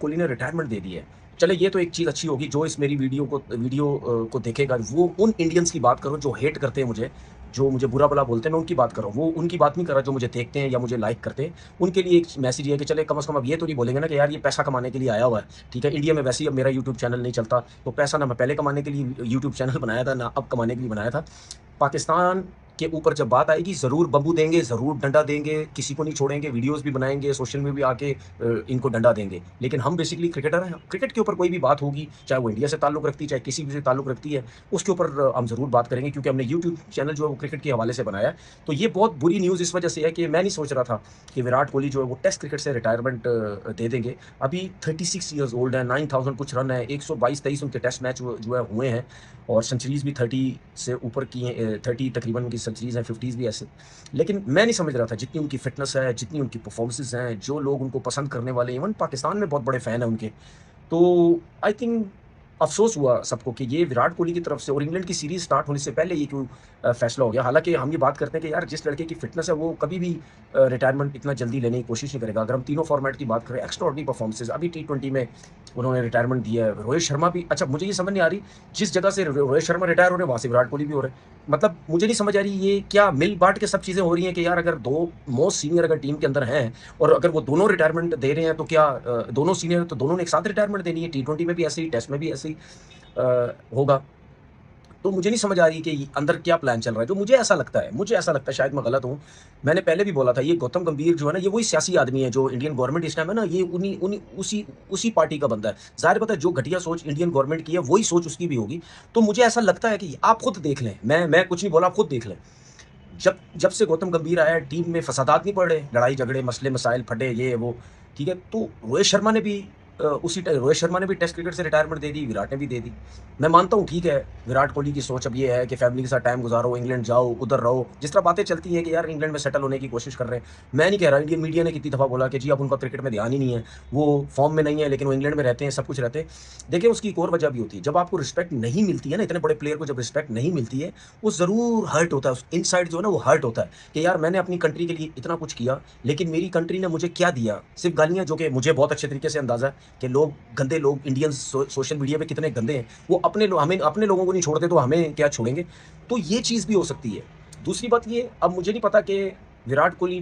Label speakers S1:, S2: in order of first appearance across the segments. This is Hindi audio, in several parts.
S1: कोहली ने रिटायरमेंट दे दी है। चले ये तो एक चीज़ अच्छी होगी, जो इस मेरी वीडियो को देखेगा वो उन इंडियंस की बात करो जो हेट करते हैं मुझे, जो मुझे बुरा-भला बोलते हैं, मैं उनकी बात कर रहा हूँ। वो उनकी बात नहीं कर रहा जो मुझे देखते हैं या मुझे लाइक करते हैं। उनके लिए एक मैसेज ये है कि चले कम से कम अब ये तो नहीं बोलेंगे ना कि यार ये पैसा कमाने के लिए आया हुआ है, ठीक है? इंडिया में वैसे ही अब मेरा यूट्यूब चैनल नहीं चलता, तो पैसा ना मैं पहले कमाने के लिए यूट्यूब चैनल बनाया था, ना अब कमाने के लिए बनाया था। पाकिस्तान के ऊपर जब बात आएगी ज़रूर बम्बू देंगे, ज़रूर डंडा देंगे, किसी को नहीं छोड़ेंगे, वीडियोज़ भी बनाएँगे, सोशल में भी आके इनको डंडा देंगे। लेकिन हम बेसिकली क्रिकेटर हैं, क्रिकेट के ऊपर कोई भी बात होगी, चाहे वो इंडिया से ताल्लुक़ रखती है, चाहे किसी भी से ताल्लुक़ रखती है, उसके ऊपर हम ज़रूर बात करेंगे क्योंकि हमने यूट्यूब चैनल जो है वो क्रिकेट के हवाले से बनाया है। तो ये बहुत बुरी न्यूज़ इस वजह से है कि मैं नहीं सोच रहा था कि विराट कोहली जो है वो टेस्ट क्रिकेट से रिटायरमेंट दे देंगे। अभी 36 ईयर्स ओल्ड हैं, 9000 कुछ रन है, 122-23 उनके टेस्ट मैच जो है हुए हैं और सेंचुरीज़ भी 30 से ऊपर की हैं, 30 तकरीबन उनकी सेंचुरीज़ हैं, 50s भी ऐसे। लेकिन मैं नहीं समझ रहा था जितनी उनकी फ़िटनेस है, जितनी उनकी परफ़ॉर्मेंसेज़ हैं, जो लोग उनको पसंद करने वाले इवन पाकिस्तान में बहुत बड़े फ़ैन हैं उनके। तो आई थिंक अफ़सोस हुआ सबको कि ये विराट कोहली की तरफ से और इंग्लैंड की सीरीज़ स्टार्ट होने से पहले ये क्यों फ़ैसला हो गया। हालाँकि हम ये बात करते हैं कि यार जिस लड़के की फ़िटनेस है वो कभी भी रिटायरमेंट इतना जल्दी लेने की कोशिश नहीं करेगा। अगर हम तीनों फ़ॉर्मेट की बात करें एक्स्ट्राऑर्डिनरी परफ़ॉर्मेंसेज़ अभी टी20 में उन्होंने रिटायरमेंट दिया है। रोहित शर्मा भी अच्छा मुझे ये समझ नहीं आ रही जिस जगह से रोहित शर्मा रिटायर हो रहे हैं वहाँ से विराट कोहली भी हो रहे हैं। मतलब मुझे नहीं समझ आ रही ये क्या मिल-बाँट के सब चीज़ें हो रही हैं कि यार अगर 2 मोस्ट सीनियर अगर टीम के अंदर हैं और अगर वो दोनों रिटायरमेंट दे रहे हैं तो क्या दोनों सीनियर तो दोनों ने एक साथ रिटायरमेंट देनी है, टी20 में भी ऐसे ही, टेस्ट में भी ऐसे ही होगा। तो मुझे नहीं समझ आ रही कि अंदर क्या प्लान चल रहा है, जो मुझे ऐसा लगता है शायद मैं गलत हूँ। मैंने पहले भी बोला था ये गौतम गंभीर जो है ना, ये वही सियासी आदमी है जो इंडियन गवर्नमेंट इस टाइम है ना, ये उन्हीं उन्हीं उसी उसी पार्टी का बंदा है। ज़ाहिर बात है जो घटिया सोच इंडियन गवर्नमेंट की है, वही सोच उसकी भी होगी। तो मुझे ऐसा लगता है कि आप खुद देख लें, मैं कुछ नहीं बोला, आप खुद देख लें। जब जब से गौतम गंभीर आया है, टीम में फसादात नहीं पड़ रहे, लड़ाई-झगड़े, मसले-मसाइल, फटे ये वो, ठीक है? तो रोहित शर्मा ने भी टेस्ट क्रिकेट से रिटायरमेंट दे दी, विराट ने भी दे दी। मैं मानता हूँ ठीक है, विराट कोहली की सोच अब ये है कि फैमिली के साथ टाइम गुज़ारो, इंग्लैंड जाओ, उधर रहो। जिस तरह बातें चलती हैं कि यार इंग्लैंड में सेटल होने की कोशिश कर रहे हैं। मैं नहीं कह रहा, इंडियन मीडिया ने कितनी दफ़ा बोला कि जी अब उनका क्रिकेट में ध्यान ही नहीं है, वो फॉर्म में नहीं है लेकिन वो इंग्लैंड में रहते हैं, सब कुछ रहते हैं। देखिए उसकी एक और वजह भी होती है, जब आपको रिस्पेक्ट नहीं मिलती है ना, इतने बड़े प्लेयर को जब रिस्पेक्ट नहीं मिलती है, वो ज़रूर हर्ट होता है, उस इनसाइड जो है ना वो हर्ट होता है कि यार मैंने अपनी कंट्री के लिए इतना कुछ किया, लेकिन मेरी कंट्री ने मुझे क्या दिया? सिर्फ़ गालियाँ जो कि मुझे बहुत अच्छे तरीके से अंदाज़ा है कि गंदे लोग इंडियंस सोशल मीडिया पे कितने गंदे हैं। वो हमें अपने लोगों को नहीं छोड़ते तो हमें क्या छोड़ेंगे? तो ये चीज़ भी हो सकती है। दूसरी बात ये अब मुझे नहीं पता कि विराट कोहली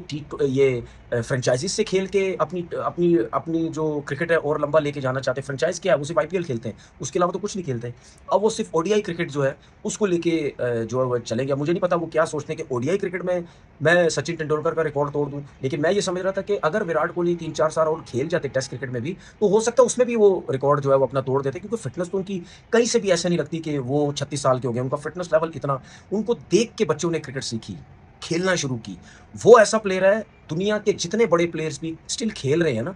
S1: फ्रेंचाइज़ी से खेल के अपनी अपनी अपनी जो क्रिकेट है और लंबा लेके जाना चाहते हैं। फ्रेंचाइज़ क्या है? वो सिर्फ़ आईपीएल खेलते हैं, उसके अलावा तो कुछ नहीं खेलते। अब वो सिर्फ़ ओडीआई क्रिकेट जो है, उसको लेके जो है वो चलेंगे। अब मुझे नहीं पता वो क्या सोचते हैं कि ओडीआई क्रिकेट में मैं सचिन तेंदुलकर का रिकॉर्ड तोड़ दूँ। लेकिन मैं ये समझ रहा था कि अगर विराट कोहली 3-4 साल और खेल जाते टेस्ट क्रिकेट में भी, तो हो सकता है उसमें भी वो रिकॉर्ड जो है वो अपना तोड़ देते क्योंकि फ़िटनेस तो उनकी कहीं से भी ऐसे नहीं लगती कि वो 36 साल के हो गए। उनका फ़िटनेस लेवल इतना उनको देख के बच्चों ने क्रिकेट सीखी, खेलना शुरू की। वो ऐसा प्लेयर है, दुनिया के जितने बड़े प्लेयर्स भी स्टिल खेल रहे हैं ना,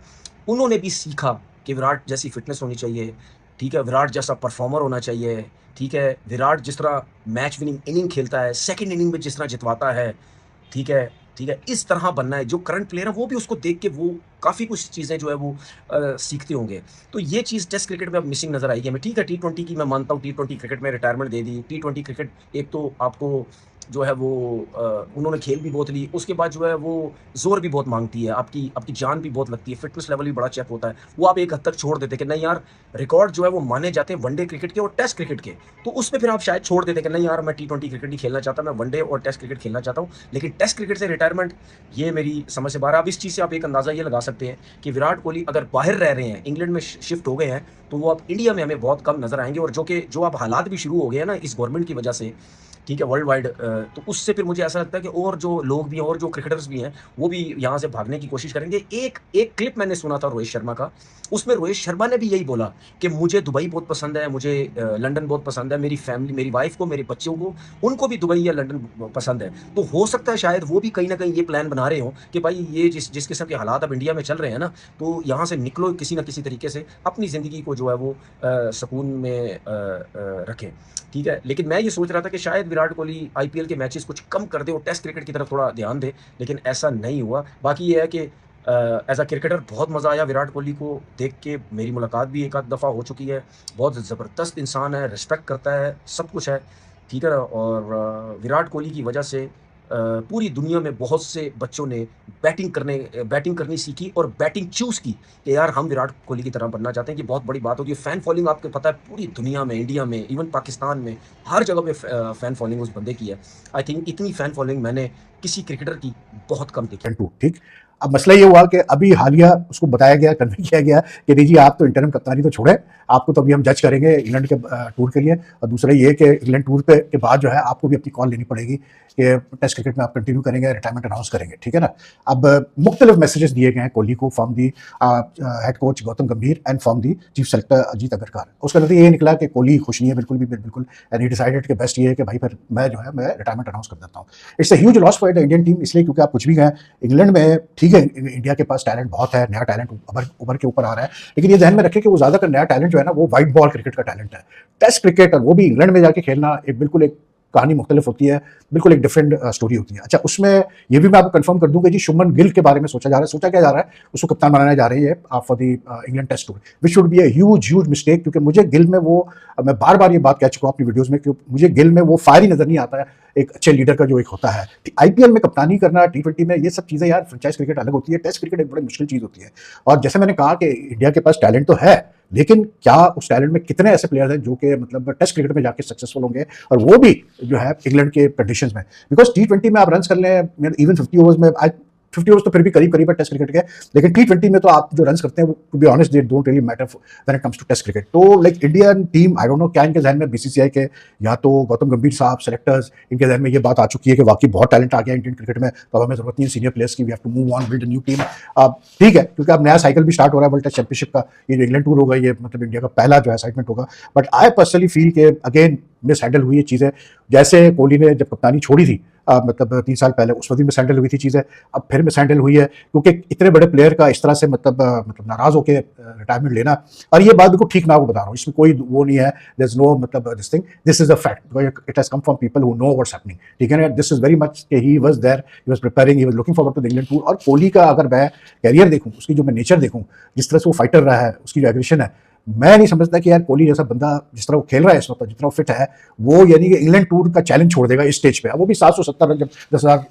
S1: उन्होंने भी सीखा कि विराट जैसी फ़िटनेस होनी चाहिए, ठीक है? विराट जैसा परफ़ॉर्मर होना चाहिए, ठीक है? विराट जिस तरह मैच विनिंग इनिंग खेलता है, सेकंड इनिंग में जिस तरह जितवाता है, ठीक है? ठीक है? इस तरह बनना है। जो करंट प्लेयर है, वो भी उसको देख के वो काफ़ी कुछ चीज़ें जो है वो सीखते होंगे। तो ये चीज़ टेस्ट क्रिकेट में अब मिसिंग नज़र आएगी हमें। ठीक है, टी20 की मैं मानता हूँ, टी20 क्रिकेट में रिटायरमेंट दे दी। टी20 क्रिकेट एक तो आपको जो है वो उन्होंने खेल भी बहुत ली, उसके बाद जो है वो ज़ोर भी बहुत माँगती है, आपकी आपकी जान भी बहुत लगती है, फ़िटनेस लेवल भी बड़ा चेक होता है। वो आप एक हद तक छोड़ देते हैं कि नहीं यार, रिकॉर्ड जो है वो माने जाते हैं वनडे क्रिकेट के और टेस्ट क्रिकेट के। तो उसमें फिर आप शायद छोड़ देते हैं कि नहीं यार, मैं टी20 क्रिकेट नहीं खेलना चाहता, मैं वनडे और टेस्ट क्रिकेट खेलना चाहता हूँ। लेकिन टेस्ट क्रिकेट से रिटायरमेंट, ये मेरी समझ से बाहर है। अब इस चीज़ से आप एक अंदाज़ा ये लगा सकते हैं कि विराट कोहली अगर बाहर रह रहे हैं, इंग्लैंड में शिफ्ट हो गए हैं, तो वो अब इंडिया में हमें बहुत कम नज़र आएँगे और जो अब हालात भी शुरू हो गए हैं ना इस गवर्नमेंट की वजह से, ठीक है, वर्ल्ड वाइड तो उससे फिर मुझे ऐसा लगता है कि और जो लोग भी हैं और जो क्रिकेटर्स भी हैं, वो भी यहाँ से भागने की कोशिश करेंगे। एक एक क्लिप मैंने सुना था रोहित शर्मा का, उसमें रोहित शर्मा ने भी यही बोला कि मुझे दुबई बहुत पसंद है, मुझे लंदन बहुत पसंद है, मेरी फैमिली, मेरी वाइफ़ को, मेरे बच्चों को, उनको भी दुबई या लंदन पसंद है। तो हो सकता है शायद वो भी कहीं न कहीं ये प्लान बना रहे हों कि भाई ये जिस किस्म के हालात अब इंडिया में चल रहे हैं ना, तो यहाँ से निकलो किसी न किसी तरीके से, अपनी ज़िंदगी को जो है वो सुकून में रखें। ठीक है? लेकिन मैं ये सोच रहा था कि शायद विराट कोहली आईपीएल के मैचेस कुछ कम कर दें और टेस्ट क्रिकेट की तरफ थोड़ा ध्यान दें, लेकिन ऐसा नहीं हुआ। बाकी ये है कि एज़ अ क्रिकेटर बहुत मज़ा आया विराट कोहली को देख के, मेरी मुलाकात भी एक आध दफ़ा हो चुकी है। बहुत ज़बरदस्त इंसान है, रिस्पेक्ट करता है, सब कुछ है, ठीक है ना? और विराट कोहली की वजह से पूरी दुनिया में बहुत से बच्चों ने बैटिंग करनी सीखी और बैटिंग चूज़ की कि यार हम विराट कोहली की तरह बनना चाहते हैं कि बहुत बड़ी बात होती है। फैन फॉलोइंग आपको पता है पूरी दुनिया में, इंडिया में, इवन पाकिस्तान में, हर जगह पे फैन फॉलोइंग उस बंदे की है। आई थिंक इतनी फैन फॉलोइंग मैंने किसी क्रिकेटर की बहुत कम देखी।
S2: टू ठीक। अब मसला ये हुआ कि अभी हालिया उसको बताया गया, कन्वे किया गया कि नहीं जी आप तो इंटरम कप्तानी तो छोड़े, आपको तो अभी हम जज करेंगे इंग्लैंड के टूर के लिए। और दूसरा ये कि इंग्लैंड टूर पे के बाद जो है आपको भी अपनी कॉल लेनी पड़ेगी कि टेस्ट क्रिकेट में आप कंटिन्यू करेंगे, रिटायरमेंट अनाउंस करेंगे, ठीक है ना। अब मुख्तलिफ मैसेजेस दिए गए हैं कोहली को from the head coach Gautam Gambhir and from the chief selector Ajit Agarkar. उसका नतीजा ये निकला कि कोहली खुश नहीं है बिल्कुल भी, बिल्कुल, एंड ही डिसाइडेड कि बेस्ट ये है कि भाई फिर मैं जो है मैं रिटायरमेंट अनाउंस कर देता हूँ। It's a huge loss for the Indian team, इसलिए क्योंकि आप कुछ भी कहें इंग्लैंड में ठीक है इंडिया के पास टैलेंट बहुत है, नया टैलेंट उभर के ऊपर आ रहा है, लेकिन ये ध्यान में रखें कि वो ज्यादातर नया टैलेंट जो है ना वो व्हाइट बॉल क्रिकेट का टैलेंट है। टेस्ट क्रिकेट और वो भी इंग्लैंड में जाके खेलना एक बिल्कुल एक कहानी मुख्तलिफ होती है, बिल्कुल एक डिफरेंट स्टोरी होती है। अच्छा, उसमें ये भी मैं आपको कंफर्म कर दूं कि जी शुभमन गिल के बारे में सोचा जा रहा है, सोचा क्या जा रहा है, उसको कप्तान बनाने जा रही है for the England test tour, which should be a huge mistake, क्योंकि मुझे गिल में वो मैं बार बार ये बात कह चुका हूं अपनी वीडियोस में कि मुझे गिल में वो फायर ही नजर नहीं आता है एक अच्छे लीडर का जो एक होता है। आईपीएल में कप्तानी करना, टी20 में, ये सब चीजें यार फ्रेंचाइज क्रिकेट अलग होती है, टेस्ट क्रिकेट एक बड़ी मुश्किल चीज होती है। और जैसे मैंने कहा कि इंडिया के पास टैलेंट तो है, लेकिन क्या उस टैलेंट में कितने ऐसे प्लेयर्स हैं जो कि मतलब टेस्ट क्रिकेट में जाके सक्सेसफुल होंगे, और वो भी जो है इंग्लैंड के कंडीशंस में। बिकॉज टी20 में आप रन कर लें, इवन 50 ओवर्स में, 50 ओवर्स तो फिर भी करीब करीब है टेस्ट क्रिकेट के, लेकिन टी20 में तो आप जो रन करते हैं to be honest they don't really matter when it comes to test cricket. तो like Indian team, I don't know क्या इनके जहन में, बीसीसीआई के या तो गौतम गंभीर साहब सेलेक्टर्स, इनके जहन में ये बात आ चुकी है कि वाकई बहुत टैलेंट आ गया इंडियन क्रिकेट में, तो अब हमें जरूरत नहीं है सीनियर प्लेयर्स की, we have to move on, build a new team. ठीक है, क्योंकि अब नया साइकिल भी स्टार्ट हो रहा है वर्ल्ड टेस्ट चैंपियनशिप का, ये जो इंग्लैंड टूर होगा ये मतलब इंडिया का पहला जो है एक्साइटमेंट होगा। बट आई पर्सनली फील के अगेन मिस हैंडल हुई है चीजें, जैसे कोहली ने जब कप्तानी छोड़ी थी मतलब 3 साल पहले, उस वक्त भी मिस हैंडल हुई थी चीजें, अब फिर मिस हैंडल हुई है, क्योंकि इतने बड़े प्लेयर का इस तरह से मतलब नाराज होकर रिटायरमेंट लेना, और ये बात बिल्कुल ठीक ना, आपको बता रहा हूँ, इसमें कोई वो नहीं है, देयर इज नो मतलब this thing, this is a fact, it has come from people who know what's happening, ठीक है ना। दिस इज वेरी मच कि he was there, he was preparing, he was looking forward to the England tour. और कोहली का अगर मैं कैरियर देखूं, उसकी जो मैं नेचर देखूं, जिस तरह से वो फाइटर रहा है, उसकी जो एग्रेशन है, मैं नहीं समझता कि यार कोहली जैसा बंदा जिस तरह वो खेल रहा है इस वक्त, जितना वो फिट है, वो यानी कि इंग्लैंड टूर का चैलेंज छोड़ देगा इस स्टेज पे। वो भी 770 रन, जब 10,000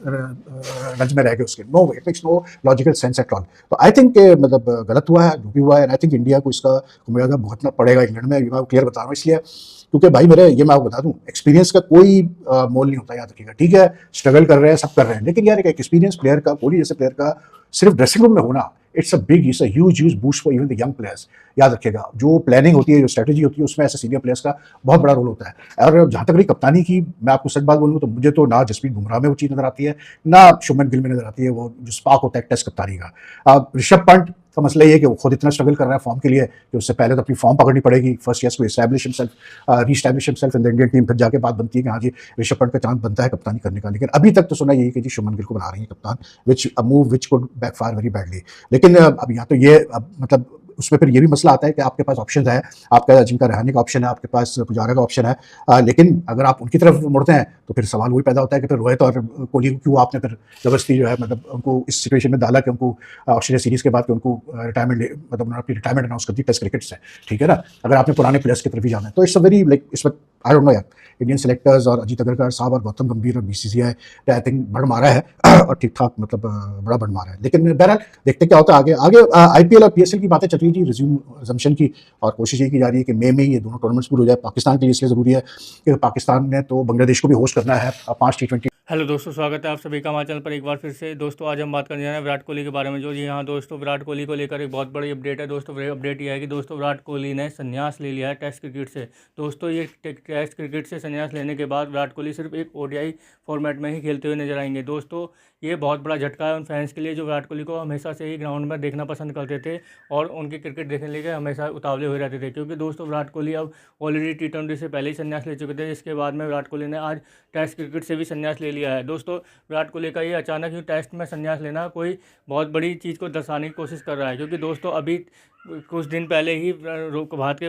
S2: रन में रह गए उसके, no it makes no logical sense at all. तो आई थिंक मतलब गलत हुआ है जो भी हुआ है, आई थिंक इंडिया को इसका मुआवजा भुगतना पड़ेगा इंग्लैंड में, मैं क्लियर बता रहा हूँ इसलिए क्योंकि भाई मेरे, ये मैं आपको बता दूं, एक्सपीरियंस का कोई मोल नहीं होता, याद रखिएगा, ठीक है स्ट्रगल कर रहे हैं, सब कर रहे हैं, लेकिन यार एक एक्सपीरियंस प्लेयर का, कोहली जैसे प्लेयर का सिर्फ ड्रेसिंग रूम में होना, it's a huge boost for even the young players. याद रखिएगा, जो प्लानिंग होती है, जो स्ट्रेटजी होती है, उसमें ऐसे सीनियर प्लेयर्स का बहुत बड़ा रोल होता है। और जहां तक रही कप्तानी की, मैं आपको सच बात बोलूं तो मुझे तो ना जसप्रीत बुमराह में वो चीज नजर आती है, ना शुभमन गिल में नजर आती है, वो जो स्पार्क होता है टेस्ट कप्तानी का। ऋषभ पंत का मसला ये है कि वो खुद इतना स्ट्रगल कर रहा है फॉर्म के लिए कि उससे पहले तो अपनी फॉर्म पकड़नी पड़ेगी, first year to establish himself, reestablish himself in the Indian team, फिर जाके बात बनती है कि हाँ जी ऋषभ पंत का चांस बनता है कप्तानी करने का। लेकिन अभी तक तो सुना यही कि जी शुभमन गिल को बना रही है कप्तान, which a move which could backfire very badly. लेकिन अब यहाँ तो ये मतलब उसमें फिर ये भी मसला आता है कि आपके पास ऑप्शन है, आपका अजिंक्य रहाणे का ऑप्शन है, आपके पास पुजारा का ऑप्शन है, लेकिन अगर आप उनकी तरफ मुड़ते हैं तो फिर सवाल वही पैदा होता है कि फिर रोहित और कोहली को क्यों आपने फिर जबरदस्ती जो है मतलब उनको इस सिचुएशन में डाला कि उनको ऑस्ट्रेलिया सीरीज के बाद कि उनको रिटायरमेंट मतलब उन्होंने अपनी रिटायरमेंट अनाउंस कर दी टेस्ट क्रिकेट से, ठीक है ना। अगर आपने पुराने प्लेयर्स की तरफ ही जाना है तो इट्स अ वेरी लाइक इस वक्त आई डोंट नो यार, इंडियन सेलेक्टर्स और अजीत अगरकर साहब और गौतम गंभीर और बीसीसीआई आई थिंक बड़ मारा है और ठीक ठाक मतलब बड़ा बड़ मारा है। लेकिन बहरहाल देखते क्या होता है आगे। आगे आईपीएल और पीएसएल की बातें चल रही थी, रिज्यूम की, और कोशिश ये की जा रही है कि मई में ये दोनों टूर्नामेंट्स पूरे हो जाए। पाकिस्तान के लिए इसलिए ज़रूरी है कि पाकिस्तान ने तो बांग्लादेश को भी होस्ट करना है 5 T20।
S3: हेलो दोस्तों, स्वागत है आप सभी का हमारे चैनल पर एक बार फिर से। दोस्तों आज हम बात करने जा रहे हैं विराट कोहली के बारे में। जो जी हाँ दोस्तों, विराट कोहली को लेकर एक बहुत बड़ी अपडेट है दोस्तों। अपडेट यह है कि दोस्तों विराट कोहली ने संन्यास ले लिया है टेस्ट क्रिकेट से। दोस्तों ये टेस्ट क्रिकेट से संन्यास लेने के बाद विराट कोहली सिर्फ एक ओडीआई फॉर्मेट में ही खेलते हुए नजर आएंगे। दोस्तों ये बहुत बड़ा झटका है उन फैंस के लिए जो विराट कोहली को हमेशा से ही ग्राउंड में देखना पसंद करते थे और उनके क्रिकेट देखने के लिए हमेशा उतावले हुए रहते थे, क्योंकि दोस्तों विराट कोहली अब ऑलरेडी T20 से पहले ही संन्यास ले चुके थे, जिसके बाद में विराट कोहली ने आज टेस्ट क्रिकेट से भी संन्यास ले लिया है। दोस्तों विराट कोहली का ये अचानक ही टेस्ट में संन्यास लेना कोई बहुत बड़ी चीज़ को दर्शाने की कोशिश कर रहा है, क्योंकि दोस्तों अभी कुछ दिन पहले ही भारत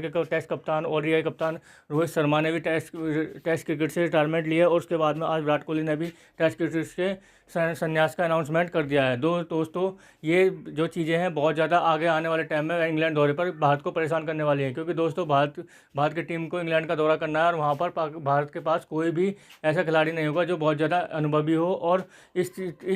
S3: के टेस्ट कप्तान ODI कप्तान रोहित शर्मा ने भी टेस्ट क्रिकेट से रिटायरमेंट लिया और उसके बाद में आज विराट कोहली ने भी टेस्ट क्रिकेट से संन्यास का अनाउंसमेंट कर दिया है। दोस्तों ये जो चीज़ें हैं बहुत ज़्यादा आगे आने वाले टाइम में इंग्लैंड दौरे पर भारत को परेशान करने वाली हैं, क्योंकि दोस्तों भारत की टीम को इंग्लैंड का दौरा करना है और वहाँ पर भारत के पास कोई भी ऐसा खिलाड़ी नहीं होगा जो बहुत ज़्यादा अनुभवी हो और इस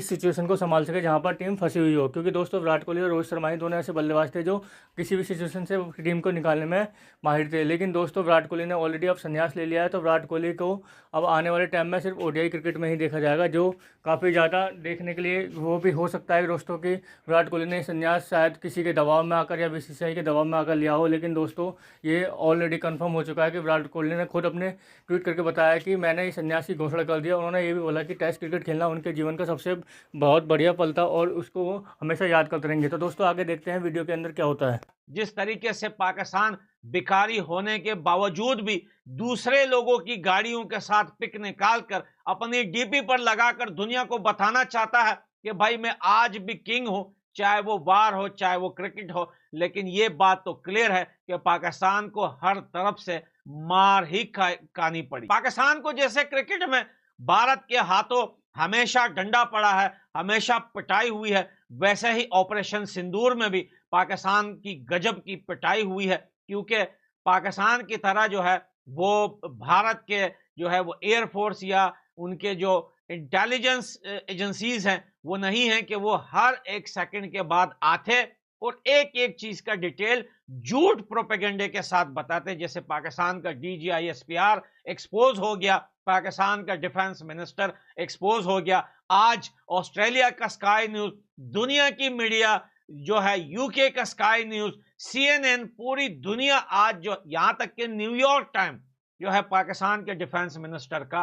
S3: सिचुएशन को संभाल सके जहाँ पर टीम फंसी हुई हो, क्योंकि दोस्तों विराट कोहली और रोहित शर्मा ही दोनों ऐसे बल्लेबाज थे जो किसी भी सिचुएशन से टीम को निकालने में माहिर थे। लेकिन दोस्तों विराट कोहली ने ऑलरेडी अब संन्यास ले लिया है, तो विराट कोहली को अब आने वाले टाइम में सिर्फ ODI क्रिकेट में ही देखा जाएगा, जो काफ़ी ज़्यादा देखने के लिए वो भी हो सकता है दोस्तों कि विराट कोहली ने संन्यास शायद किसी के दबाव में आकर या BCCI के दबाव में आकर लिया हो। लेकिन दोस्तों ये ऑलरेडी कंफर्म हो चुका है कि विराट कोहली ने खुद अपने ट्वीट करके बताया कि मैंने संन्यास की घोषणा कर दिया। उन्होंने ये भी बोला कि टेस्ट क्रिकेट खेलना उनके जीवन का सबसे बहुत बढ़िया पल था और उसको वो हमेशा याद करते रहेंगे। तो दोस्तों आगे देखते हैं वीडियो के अंदर क्या होता है।
S4: जिस तरीके से पाकिस्तान भिखारी होने के बावजूद भी दूसरे लोगों की गाड़ियों के साथ पिक निकालकर अपनी DP पर लगाकर दुनिया को बताना चाहता है कि भाई मैं आज भी किंग हूं, चाहे वो वार हो चाहे वो क्रिकेट हो। लेकिन ये बात तो क्लियर है कि पाकिस्तान को हर तरफ से मार ही खानी पड़ी। पाकिस्तान को जैसे क्रिकेट में भारत के हाथों हमेशा डंडा पड़ा है, हमेशा पिटाई हुई है, वैसे ही ऑपरेशन सिंदूर में भी पाकिस्तान की गजब की पिटाई हुई है। क्योंकि पाकिस्तान की तरह जो है वो भारत के जो है वो एयरफोर्स या उनके जो इंटेलिजेंस एजेंसीज हैं वो नहीं है कि वो हर एक सेकंड के बाद आते और एक एक चीज का डिटेल झूठ प्रोपेगेंडे के साथ बताते। जैसे पाकिस्तान का DGISPR एक्सपोज हो गया, पाकिस्तान का डिफेंस मिनिस्टर एक्सपोज हो गया, आज ऑस्ट्रेलिया का स्काई न्यूज, दुनिया की मीडिया जो है UK का स्काई न्यूज, CNN, पूरी दुनिया आज जो यहां तक कि न्यूयॉर्क टाइम जो है पाकिस्तान के डिफेंस मिनिस्टर का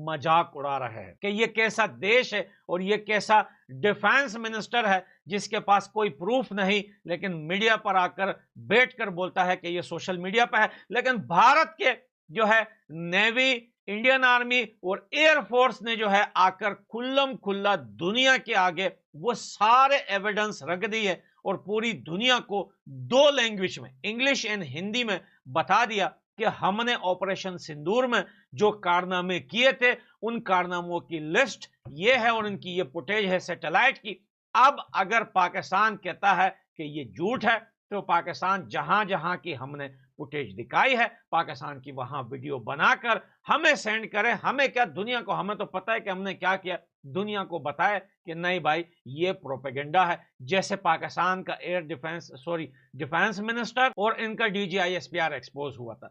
S4: मजाक उड़ा रहा है कि ये कैसा देश है और ये कैसा डिफेंस मिनिस्टर है जिसके पास कोई प्रूफ नहीं, लेकिन मीडिया पर आकर बैठकर बोलता है कि ये सोशल मीडिया पर है। लेकिन भारत के जो है नेवी, इंडियन आर्मी और एयरफोर्स ने जो है आकर खुल्लम खुल्ला दुनिया के आगे वो सारे एविडेंस रख दिए और पूरी दुनिया को 2 लैंग्वेज में, इंग्लिश एंड हिंदी में बता दिया कि हमने ऑपरेशन सिंदूर में जो कारनामे किए थे उन कारनामों की लिस्ट ये है और इनकी ये फुटेज है सैटेलाइट की। अब अगर पाकिस्तान कहता है कि ये झूठ है तो पाकिस्तान जहां जहां की हमने फुटेज दिखाई है, पाकिस्तान की वहां वीडियो बनाकर हमें सेंड करे। हमें क्या, दुनिया को, हमें तो पता है कि हमने क्या किया, दुनिया को बताए कि नहीं भाई ये प्रोपेगेंडा है। जैसे पाकिस्तान का डिफेंस मिनिस्टर और इनका DGISPR एक्सपोज हुआ था।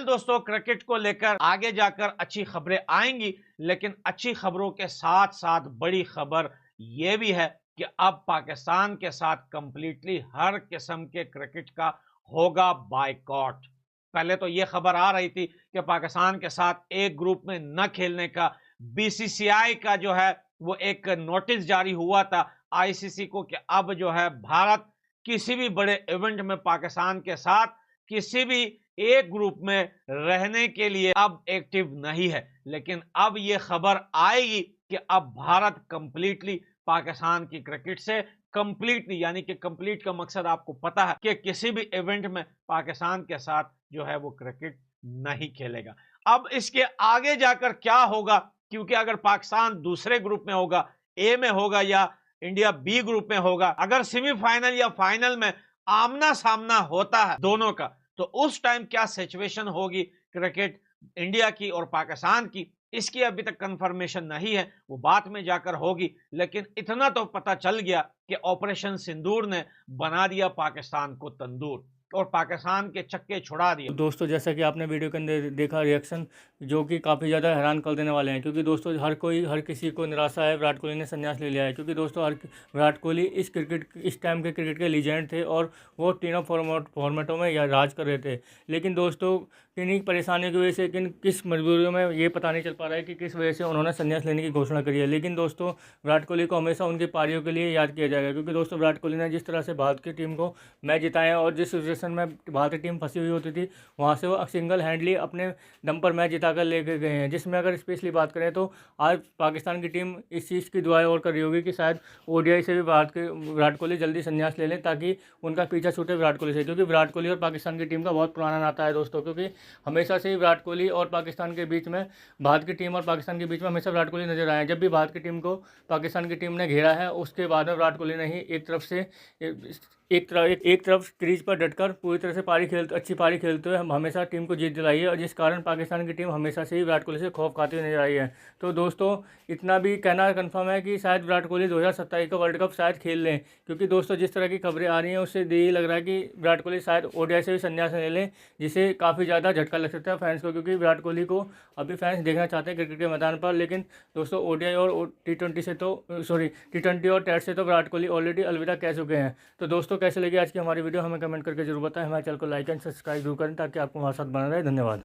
S4: दोस्तों क्रिकेट को लेकर आगे जाकर अच्छी खबरें आएंगी, लेकिन अच्छी खबरों के साथ साथ बड़ी खबर यह भी है कि अब पाकिस्तान के साथ कंप्लीटली हर किस्म के क्रिकेट का होगा बायकॉट। पहले तो यह खबर आ रही थी कि पाकिस्तान के साथ एक ग्रुप में न खेलने का BCCI का जो है वो एक नोटिस जारी हुआ था ICC को कि अब जो है भारत किसी भी बड़े इवेंट में पाकिस्तान के साथ किसी भी एक ग्रुप में रहने के लिए अब एक्टिव नहीं है। लेकिन अब यह खबर आएगी कि अब भारत कंप्लीटली पाकिस्तान की क्रिकेट से कंप्लीटली, यानी कि कंप्लीट का मकसद आपको पता है कि किसी भी इवेंट में पाकिस्तान के साथ जो है वो क्रिकेट नहीं खेलेगा। अब इसके आगे जाकर क्या होगा, क्योंकि अगर पाकिस्तान दूसरे ग्रुप में होगा, A में होगा या इंडिया B ग्रुप में होगा, अगर सेमीफाइनल या फाइनल में आमना सामना होता है दोनों का, तो उस टाइम क्या सिचुएशन होगी क्रिकेट इंडिया की और पाकिस्तान की, इसकी अभी तक कंफर्मेशन नहीं है, वो बात में जाकर होगी। लेकिन इतना तो पता चल गया कि ऑपरेशन सिंदूर ने बना दिया पाकिस्तान को तंदूर और पाकिस्तान के चक्के छुड़ा दिए।
S3: दोस्तों जैसा कि आपने वीडियो के अंदर देखा रिएक्शन जो कि काफ़ी ज़्यादा हैरान कर देने वाले हैं, क्योंकि दोस्तों हर किसी को निराशा है विराट कोहली ने संन्यास ले लिया है। क्योंकि दोस्तों विराट कोहली इस टाइम के क्रिकेट के लीजेंड थे और वो तीनों फॉर्मेटों में राज कर रहे थे। लेकिन दोस्तों किन्हीं परेशानियों की वजह से, किस मजबूरियों में, ये पता नहीं चल पा रहा है कि किस वजह से उन्होंने संन्यास लेने की घोषणा करी है। लेकिन दोस्तों विराट कोहली को हमेशा उनकी पारियों के लिए याद किया जाएगा, क्योंकि दोस्तों विराट कोहली ने जिस तरह से भारत की टीम को मैच जिताए हैं और जिस सिचुएशन में भारतीय टीम फंसी हुई होती थी वहाँ से वो सिंगल हैंडली अपने दम पर मैच जिता कर लेके गए हैं, जिसमें अगर स्पेशली बात करें तो आज पाकिस्तान की टीम इस चीज़ की दुआएं और कर रही होगी कि शायद ओडीआई से भी विराट कोहली जल्दी संन्यास ले लें, ताकि उनका पीछा छूटे विराट कोहली से, क्योंकि विराट कोहली और पाकिस्तान की टीम का बहुत पुराना नाता है दोस्तों। क्योंकि हमेशा से ही विराट कोहली और पाकिस्तान के बीच में, भारत की टीम और पाकिस्तान के बीच में हमेशा विराट कोहली नजर आए हैं। जब भी भारत की टीम को पाकिस्तान की टीम ने घेरा है उसके बाद में विराट कोहली ने ही एक तरफ क्रीज पर डटकर पूरी तरह से अच्छी पारी खेलते हुए हम हमेशा टीम को जीत दिलाई है, और जिस कारण पाकिस्तान की टीम हमेशा से ही विराट कोहली से खौफ खाती हुई नजर आई है। तो दोस्तों इतना भी कहना कंफर्म है कि शायद विराट कोहली 2027 का वर्ल्ड कप शायद खेल लें, क्योंकि दोस्तों जिस तरह की खबरें आ रही हैं उससे यही लग रहा है कि विराट कोहली शायद ओडीआई से भी संन्यास ले लें, जिसे काफ़ी ज़्यादा झटका लग सकता है फैंस को, क्योंकि विराट कोहली को अभी फैंस देखना चाहते हैं क्रिकेट के मैदान पर। लेकिन दोस्तों ओडीआई और टी20 और टेस्ट से तो विराट कोहली ऑलरेडी अलविदा कह चुके हैं। तो दोस्तों कैसे लगी आज की हमारी वीडियो हमें कमेंट करके जरूर बताएं। हमारे चैनल को लाइक एंड सब्सक्राइब जरूर करें ताकि आपको हमारे साथ बना रहे। धन्यवाद।